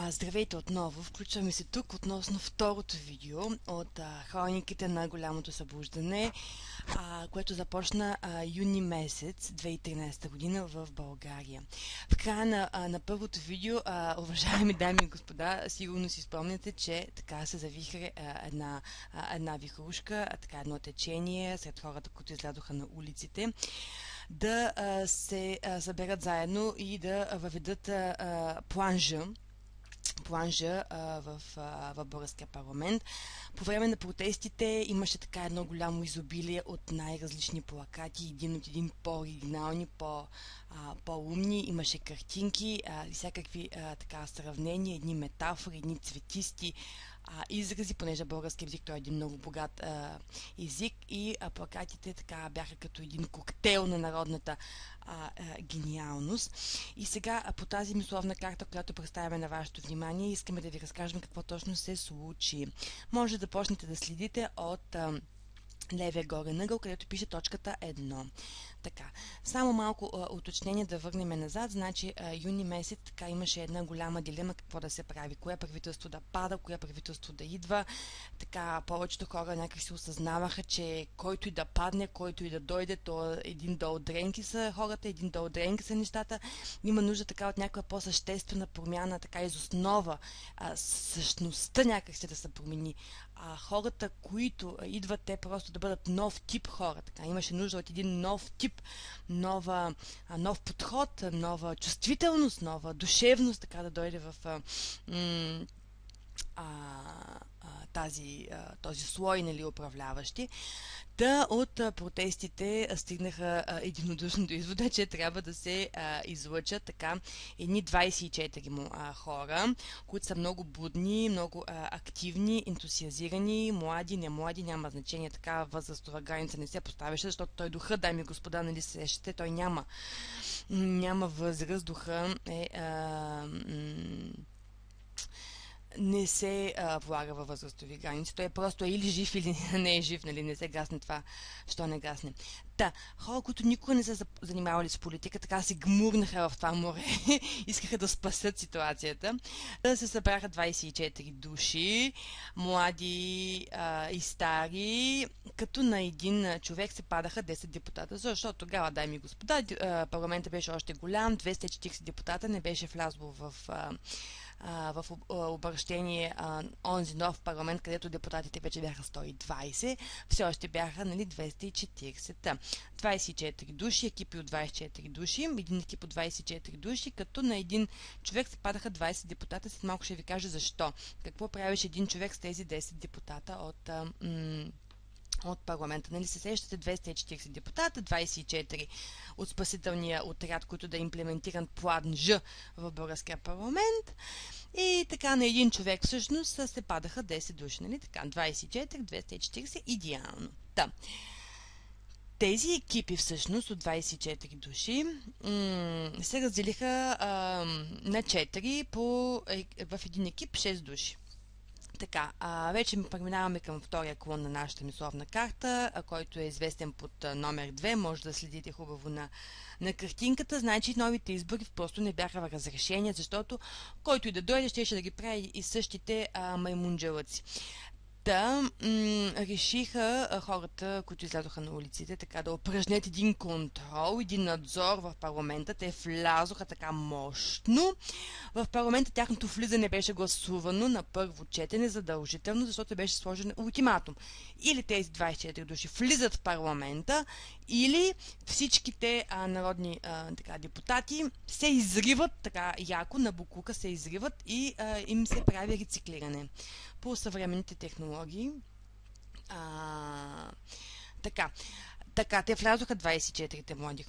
Здравейте отново! Включваме се тук относно второто видео от хрониките на голямото събуждане, което започна юни месец 2013 година в България. В края на първото видео, уважаеми дами и господа, сигурно си спомняте, че така се завихре една вихрушка, едно течение сред хората, които излязоха на улиците, да се съберат заедно и да въведат планжа в българския парламент. По време на протестите имаше така едно голямо изобилие от най-различни плакати, един от един по-оригинални, по-умни, имаше картинки и всякакви така сравнения, едни метафори, едни цветисти изрази, понеже български език той е един много богат език и плакатите така бяха като един коктейл на народната гениалност. И сега по тази мисловна карта, която представяме на вашето внимание, искаме да ви разкажем какво точно се случи. Може да почнете да следите от левия горен ъгъл, където пише точката 1. Така, само малко уточнение да върнем назад. Значи юни месец така имаше една голяма дилема какво да се прави. Кое правителство да пада, кое правителство да идва. Така повечето хора някак си осъзнаваха, че който и да падне, който и да дойде, то един долу дренки са хората, един долу дренки са нещата. Има нужда така от някаква по-съществена промяна, така из основа. Същността някак се да се промени. Хората, които идват, те просто да бъдат нов тип хора. Така, имаше нужда от един нов тип, нов подход, нова чувствителност, нова душевност, така да дойде в този слой, нали, управляващи. От протестите стигнаха единодушно до извода, че трябва да се излъчат така едни 24 хора, които са много будни, много активни, ентусиазирани, млади, не млади, няма значение, така възрастова граница не се поставяше, защото той духа, дами и господа, нали сещате, той няма възраст, духа е не се влага във възрастови граници. Той просто или жив, или не е жив, нали, не се гасне това, що не гасне. Хора, които никога не са занимавали с политика, така се гмурнаха в това море, искаха да спасят ситуацията. Се събраха 24 души, млади и стари, като на един човек се падаха 10 депутата. Защото тогава, дами и господа, парламентът беше още голям, 240 депутата, не беше влязло в обращение онзи нов парламент, където депутатите вече бяха 120, все още бяха, нали, 240. 24 души, екипи от 24 души, един екип от 24 души, като на един човек се падаха 20 депутата. След малко ще ви кажа защо. Какво правиш един човек с тези 10 депутата от парламента. Нали се сещате, 240 депутата, 24 от спасителния отряд, които да имплементират план Ж в българския парламент. И така на един човек всъщност се падаха 10 души. Нали? Така, 24, 240, идеално. Тези екипи всъщност от 24 души се разделиха на 4 в един екип 6 души. Така, вече преминаваме към втория клон на нашата мисловна карта, който е известен под номер 2. Може да следите хубаво на картинката. Значи новите избори просто не бяха разрешения, защото който и да дойде, ще да ги прави и същите маймунджелъци. Решиха хората, които излязоха на улиците, така да упражнят един контрол, един надзор в парламента. Те влязоха така мощно. В парламента тяхното влизане беше гласувано на първо четене задължително, защото беше сложен ултиматум. Или тези 24 души влизат в парламента, или всичките народни депутати се изриват, така яко на буклука се изриват и им се прави рециклиране по съвременните технологии. Така, те влязоха 24-те млади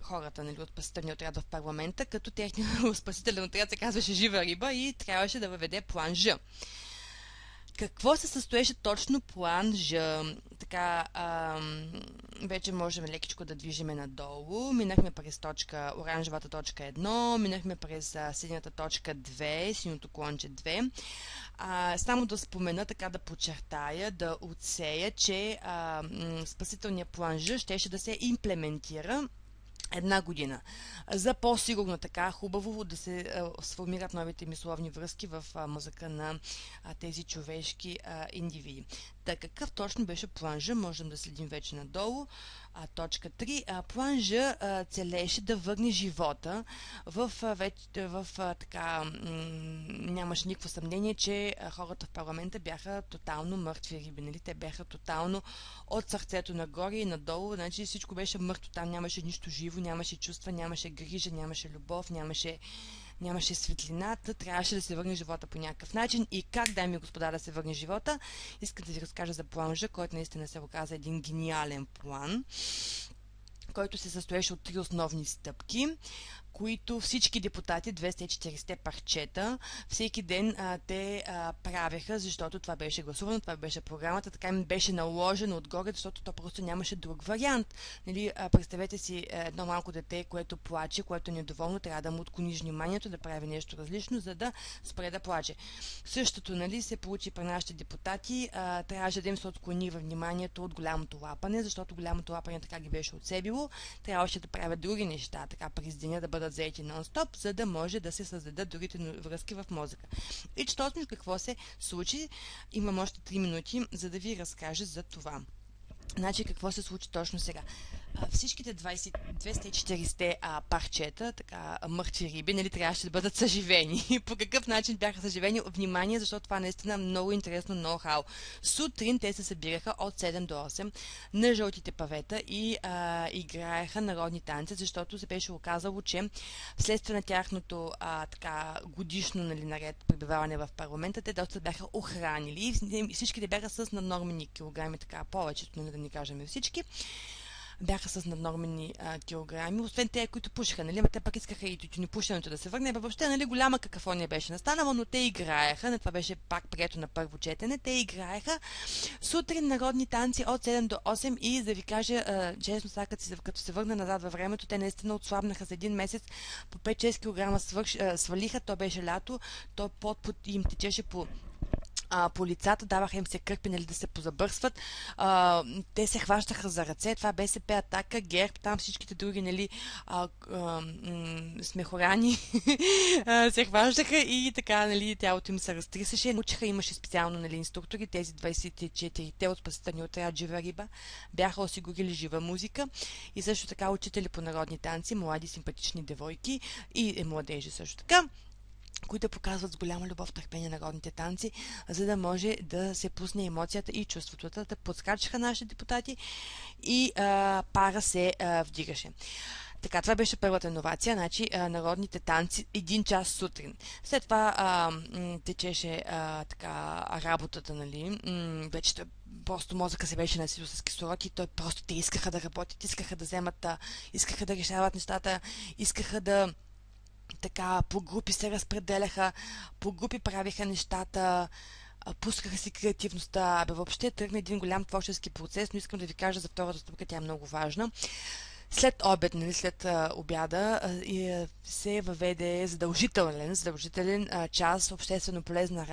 хората, нали, от спасителния отряд в парламента, като техният спасителен отряд се казваше жива риба и трябваше да въведе план Ж. Какво се състоеше точно план Ж? Така, вече можем лекичко да движиме надолу. Минахме през оранжевата точка 1, минахме през синята точка 2, синото клонче 2. Само да спомена, така да подчертая, да отсея, че спасителният план Ж щеше да се имплементира една година. За по-сигурно така хубаво да се сформират новите мисловни връзки в мозъка на тези човешки индивиди. Така, какъв точно беше планжа? Можем да следим вече надолу. Точка 3. Планжа целеше да върне живота така, нямаше никакво съмнение, че хората в парламента бяха тотално мъртви риби. Нали? Те бяха тотално от сърцето нагоре и надолу. Значи всичко беше мъртво. Там нямаше нищо живо, нямаше чувства, нямаше грижа, нямаше любов, нямаше светлината, трябваше да се върне живота по някакъв начин. И как, дами и господа, да се върне живота? Искам да ви разкажа за планжа, който наистина се оказа един гениален план, който се състоеше от 3 основни стъпки, които всички депутати, 240 парчета, всеки ден те правеха, защото това беше гласувано, това беше програмата, така им беше наложено отгоре, защото то просто нямаше друг вариант. Нали, представете си едно малко дете, което плаче, което е недоволно, трябва да му отклониш вниманието, да прави нещо различно, за да спре да плаче. Същото, нали, се получи при нашите депутати, трябваше да им се отклони във вниманието от голямото лапане, защото голямото лапане така ги беше отсебило, трябваше да правят други неща, така през деня да бъдат заети нон-стоп, за да може да се създадат другите връзки в мозъка. И че точно какво се случи, имам още 3 минути, за да ви разкажа за това. Значи, какво се случи точно сега? Всичките 240 парчета, така мъртви риби, нали, трябваше да бъдат съживени. По какъв начин бяха съживени? Внимание, защото това наистина е много интересно ноу-хау. Сутрин те се събираха от 7 до 8 на жълтите павета и играеха народни танци, защото се беше оказало, че вследствие на тяхното годишно, нали, наред пребиваване в парламента, те доста бяха охранили и всичките бяха с наднормени килограми, така повечето, нали, да ни кажем всички. Бяха с наднормени килограми, освен те, които пушиха, нали, те пак искаха и тютюнопушенето да се върне, въобще, нали, голяма какафония беше настанала, но те играеха, това беше пак прието на първо четене, те играеха сутрин народни танци от 7 до 8 и да ви кажа, честно сега, като се върна назад във времето, те наистина отслабнаха за един месец, по 5-6 кг свалиха, то беше лято, то пот им течеше по лицата, даваха им се кърпи, нали, да се позабърсват. Те се хващаха за ръце. Това БСП, Атака, ГЕРБ, там всичките други, нали, смехорани се хващаха и така, нали, тялото им се разтрисаше. Учиха, имаше специално, нали, инструктори. Тези 24-те от спасителния отряд Жива риба бяха осигурили жива музика и също така учители по народни танци, млади симпатични девойки и младежи също така, които показват с голяма любов, търпение народните танци, за да може да се пусне емоцията и чувството. Да подскачаха нашите депутати и пара се вдигаше. Така, това беше първата иновация, значи народните танци 1 час сутрин. След това течеше работата, нали, вече просто мозъка се беше насилил с кислород и просто те искаха да работят, искаха да вземат, искаха да решават нещата, искаха да по групи се разпределяха, по групи правиха нещата, пускаха си креативността. Въобще тръгна един голям творчески процес, но искам да ви кажа за втората стъпка, тя е много важна. След обед, нали, след обяда, се въведе задължителен час обществено полезна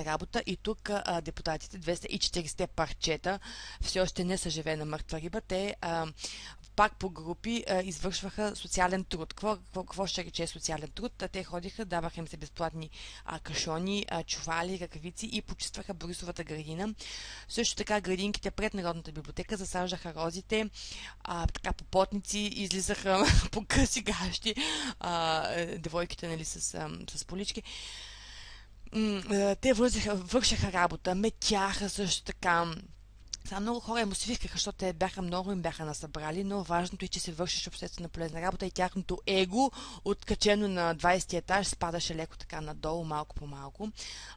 работа и тук депутатите, 240 парчета, все още не съживена мъртва риба, те пак по групи извършваха социален труд. Какво ще рече социален труд? Те ходиха, даваха им се безплатни кашони, чували, ръкавици и почистваха Борисовата градина. Също така градинките пред Народната библиотека засаждаха розите, попотници, излизаха по къси гащи, девойките, нали, с полички. Те вършаха работа, метяха също така. Сега много хора емоцивираха, защото те им бяха насъбрали, но важното е, че се вършеше обществено полезна работа и тяхното его, откачено на 20-ти етаж, спадаше леко така надолу, малко по малко.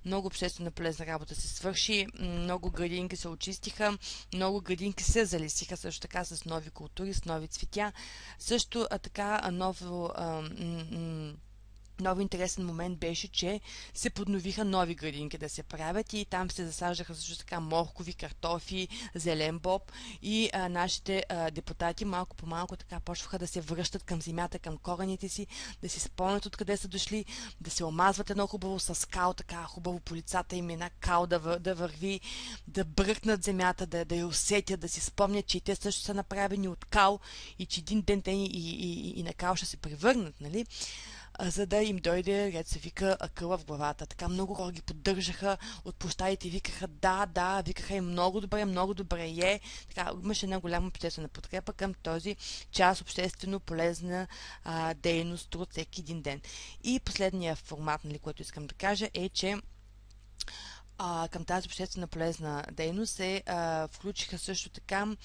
Много обществено полезна работа се свърши, много градинки се очистиха, много градинки се залесиха също така с нови култури, с нови цветя. Също така Много интересен момент беше, че се подновиха нови градинки да се правят и там се засаждаха също така моркови, картофи, зелен боб и нашите депутати малко по малко така почваха да се връщат към земята, към корените си, да си спомнят откъде са дошли, да се омазват едно хубаво с кал, така хубаво по лицата им една кал да върви, да бръкнат земята, да я усетят, да си спомнят, че и те също са направени от кал и че един ден те и на кал ще се превърнат, нали? За да им дойде, ред се вика, акъла в главата. Така много хора ги поддържаха от площадите и викаха да, викаха и много добре е. Така, имаше една голяма обществена подкрепа към този част обществено полезна дейност, труд всеки един ден. И последния формат, нали, който искам да кажа е, че към тази обществена полезна дейност се включиха също така.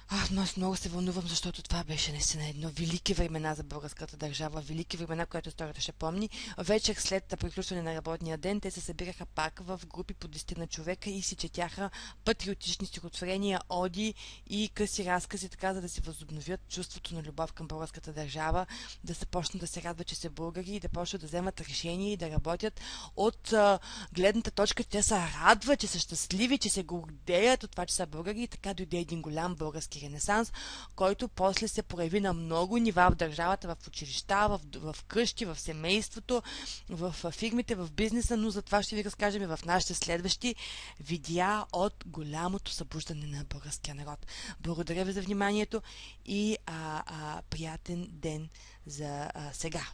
Аз много се вълнувам, защото това беше наистина едно велики времена за българската държава, велики времена, които историята ще помни. Вечер след приключване на работния ден, те се събираха пак в групи по 10 на човека и си четяха патриотични стихотворения, оди и къси разкази, така за да си възобновят чувството на любов към българската държава, да се почнат да се радват, че са българи и да почнат да вземат решения и да работят от гледната точка, че те са радват, че са щастливи, че се гордеят от това, че са българи и така дойде един голям български ренесанс, който после се прояви на много нива в държавата, в училища, в къщи, в семейството, в фирмите, в бизнеса, но за това ще ви разкажем и в нашите следващи видеа от голямото събуждане на българския народ. Благодаря ви за вниманието и приятен ден за сега.